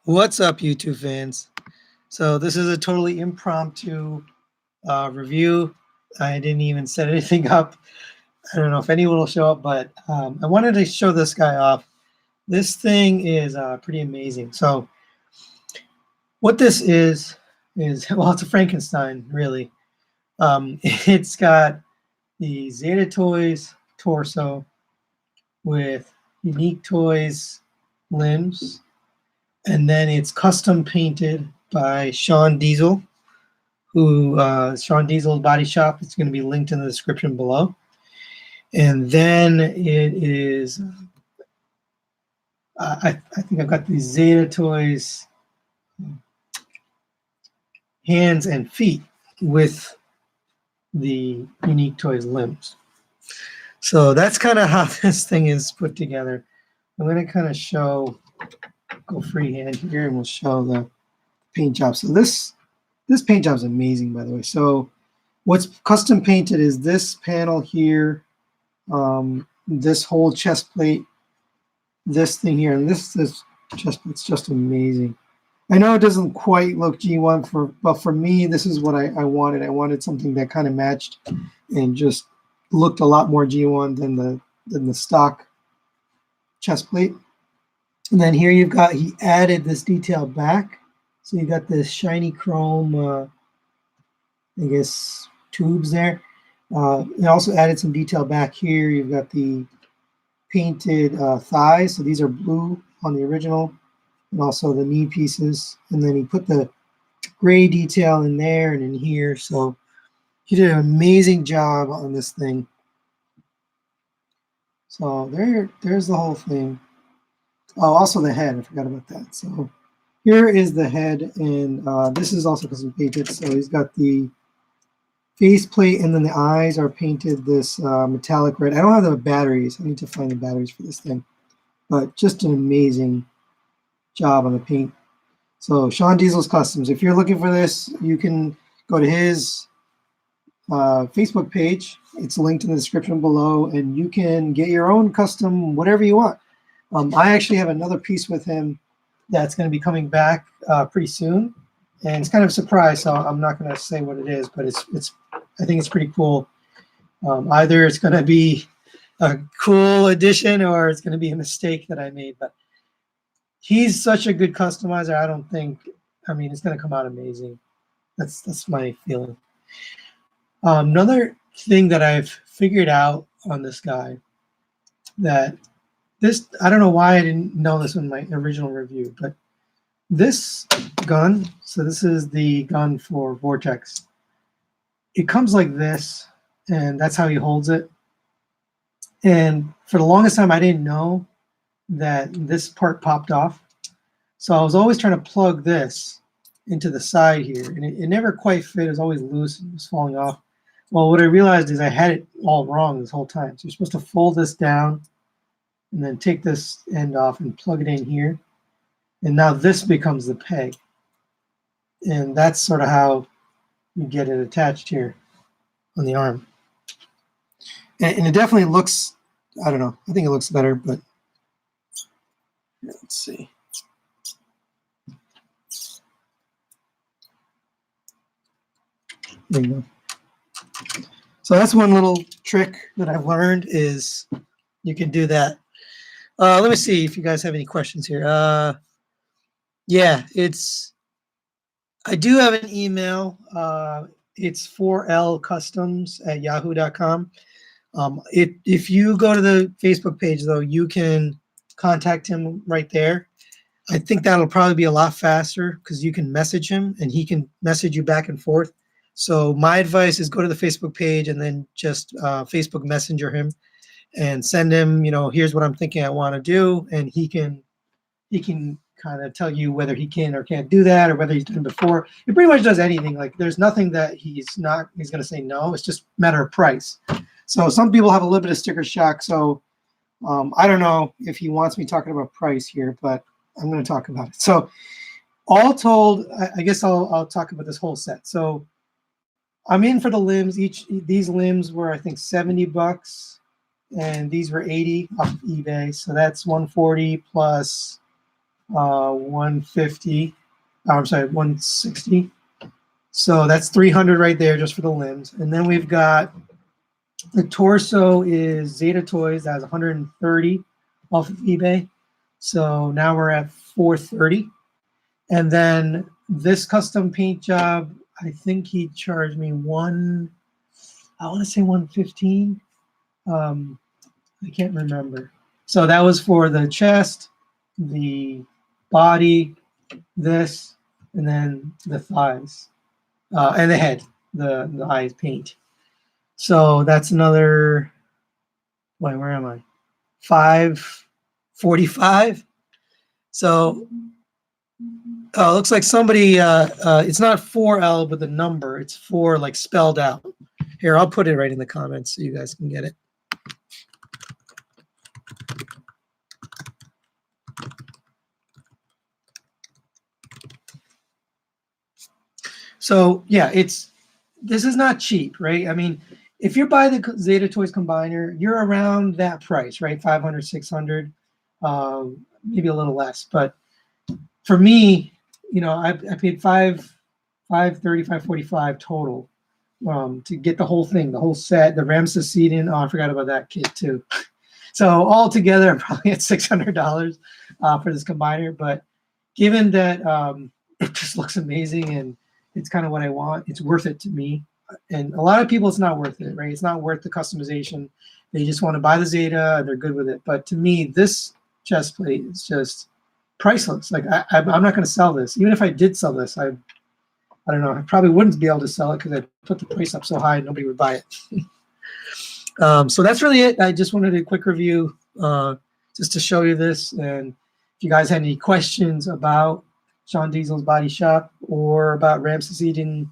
What's up, YouTube fans? So this is a totally impromptu review. I didn't even set anything up. I don't know if anyone will show up, but I wanted to show this guy off. This thing is pretty amazing. So what this is, well, it's a Frankenstein, really. It's got the Zeta Toys torso with Unique Toys limbs, and then it's custom painted by Shaundiesel, who Shaundiesel's body shop. It's going to be linked in the description below. And then it is, I think I've got these Zeta Toys hands and feet with the Unique Toys limbs. So that's kind of how this thing is put together. I'm going to kind of show, go freehand here, and we'll show the paint job. So this paint job is amazing, by the way. So what's custom painted is this panel here, this whole chest plate, this thing here, and this chest plate's just amazing. I know it doesn't quite look G1, but for me, this is what I wanted. I wanted something that kind of matched and just looked a lot more G1 than the stock chest plate. And then here you've got, he added this detail back. So you got this shiny chrome, I guess, tubes there. It also added some detail back here. You've got the painted thighs. So these are blue on the original, and also the knee pieces. And then he put the gray detail in there and in here. So he did an amazing job on this thing. So there's the whole thing. Oh, also the head. I forgot about that. So here is the head, and this is also custom painted. So he's got the face plate, and then the eyes are painted this metallic red. I don't have the batteries. I need to find the batteries for this thing. But just an amazing job on the paint. So Shaundiesel's Customs. If you're looking for this, you can go to his Facebook page. It's linked in the description below, and you can get your own custom, whatever you want. I actually have another piece with him that's going to be coming back pretty soon, and it's kind of a surprise, so I'm not going to say what it is, but I think it's pretty cool. Either it's going to be a cool addition or it's going to be a mistake that I made, but he's such a good customizer. I mean, it's going to come out amazing. That's my feeling. Another thing that I've figured out on this guy, that I don't know why I didn't know this in my original review, but this gun, so this is the gun for Vortex. It comes like this, and that's how he holds it. And for the longest time, I didn't know that this part popped off. So I was always trying to plug this into the side here, and it never quite fit. It was always loose. It was falling off. Well, what I realized is I had it all wrong this whole time. So you're supposed to fold this down and then take this end off and plug it in here. And now this becomes the peg. And that's sort of how you get it attached here on the arm. And it definitely looks, I don't know, I think it looks better, but let's see. There you go. So that's one little trick that I've learned, is you can do that. Let me see if you guys have any questions here. Yeah, I do have an email. It's 4lcustoms@yahoo.com. If you go to the Facebook page, though, you can contact him right there. I think that'll probably be a lot faster because you can message him and he can message you back and forth. So my advice is go to the Facebook page and then just Facebook Messenger him and send him, here's what I'm thinking I want to do, and he can kind of tell you whether he can or can't do that, or whether he's done it before. He pretty much does anything. Like, there's nothing that he's going to say no. It's just a matter of price. So some people have a little bit of sticker shock. So I don't know if he wants me talking about price here, but I'm going to talk about it. So all told, I guess I'll talk about this whole set. So I'm in for the limbs. These limbs were, I think, $70, and these were $80 off of eBay. So that's $140 plus 150. Oh, I'm sorry, 160. So that's 300 right there just for the limbs. And then we've got the torso is Zeta Toys. That has 130 off of eBay. So now we're at 430. And then this custom paint job, I think he charged me I want to say 115. I can't remember. So that was for the chest, the body, this, and then the thighs, and the head, the eyes paint. So that's another, wait, where am I? 545. So it looks like somebody, it's not 4L, but the number, it's 4 like spelled out. Here, I'll put it right in the comments so you guys can get it. So yeah, this is not cheap, right? I mean, if you buy the Zeta Toys Combiner, you're around that price, right? 500, 600, maybe a little less. But for me, you know, I paid 530, 545 total to get the whole thing, the whole set, the Ramsesiden. Oh, I forgot about that kit too. So all together, I'm probably at $600 for this combiner. But given that it just looks amazing and it's kind of what I want, it's worth it to me. And a lot of people, it's not worth it, right? It's not worth the customization. They just want to buy the Zeta and they're good with it. But to me, this chest plate is just priceless. Like I'm not going to sell this. Even if I did sell this, I don't know. I probably wouldn't be able to sell it because I put the price up so high and nobody would buy it. So that's really it. I just wanted a quick review just to show you this. And if you guys had any questions about Shaundiesel's Body Shop or about Ramsesiden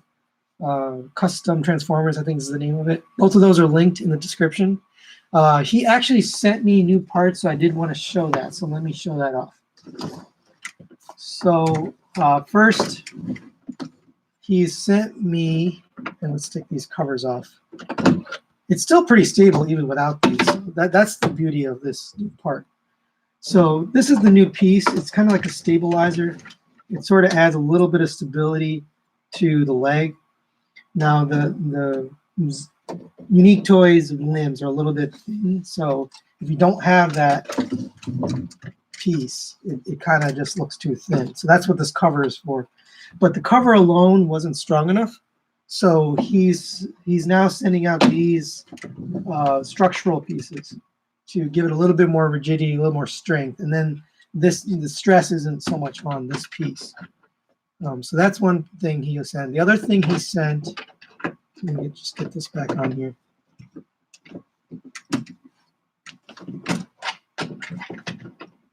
Custom Transformers, I think is the name of it. Both of those are linked in the description. He actually sent me new parts, so I did want to show that. So let me show that off. So first, he sent me, and let's take these covers off. It's still pretty stable even without these. So that's the beauty of this new part. So this is the new piece. It's kind of like a stabilizer. It sort of adds a little bit of stability to the leg. Now the Unique Toys limbs are a little bit thin, so if you don't have that piece, it kind of just looks too thin. So that's what this cover is for. But the cover alone wasn't strong enough, so he's now sending out these structural pieces to give it a little bit more rigidity, a little more strength, and then the stress isn't so much on this piece. So that's one thing he sent. The other thing he sent, let me just get this back on here.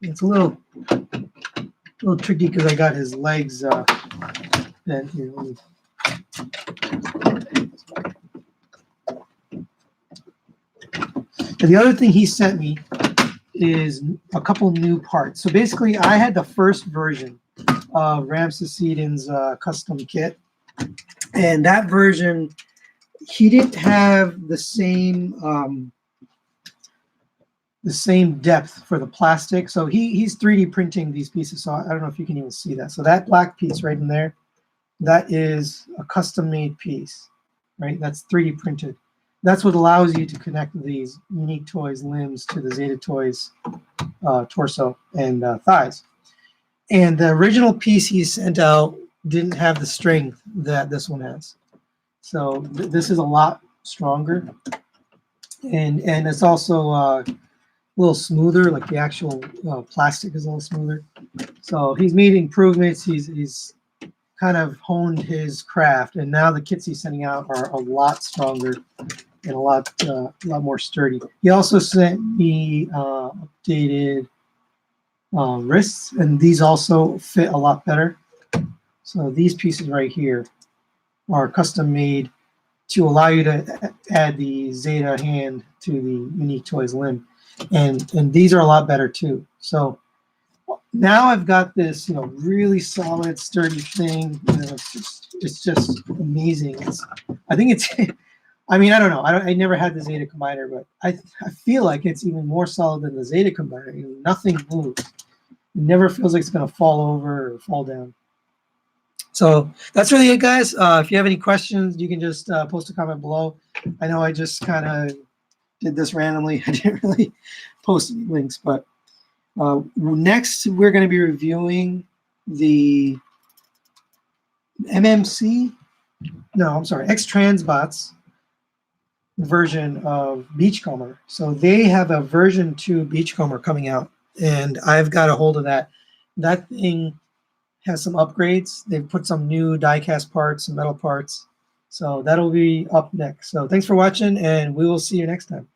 It's a little tricky because I got his legs bent here. And the other thing he sent me is a couple new parts. So basically, I had the first version of Ramsesiden's custom kit, and that version, he didn't have the same depth for the plastic. So he's 3D printing these pieces. So I don't know if you can even see that. So that black piece right in there, that is a custom-made piece, right? That's 3D printed. That's what allows you to connect these Unique Toys limbs to the Zeta Toys torso and thighs. And the original piece he sent out didn't have the strength that this one has. So this is a lot stronger. And it's also a little smoother, like the actual plastic is a little smoother. So he's made improvements. He's kind of honed his craft. And now the kits he's sending out are a lot stronger and a lot more sturdy. He also sent me updated wrists, and these also fit a lot better. So these pieces right here are custom made to allow you to add the Zeta hand to the Unique Toys limb, and these are a lot better too. So now I've got this, really solid, sturdy thing. It's just amazing. I think it's. I mean, I don't know. I never had the Zeta Combiner, but I feel like it's even more solid than the Zeta Combiner. Nothing moves. It never feels like it's going to fall over or fall down. So that's really it, guys. If you have any questions, you can just post a comment below. I know I just kind of did this randomly. I didn't really post any links, but next we're going to be reviewing the MMC. No, I'm sorry, X-Transbots version of Beachcomber. So they have a version 2 Beachcomber coming out, and I've got a hold of that. That thing has some upgrades. They've put some new die-cast parts, some metal parts. So that'll be up next. So thanks for watching, and we will see you next time.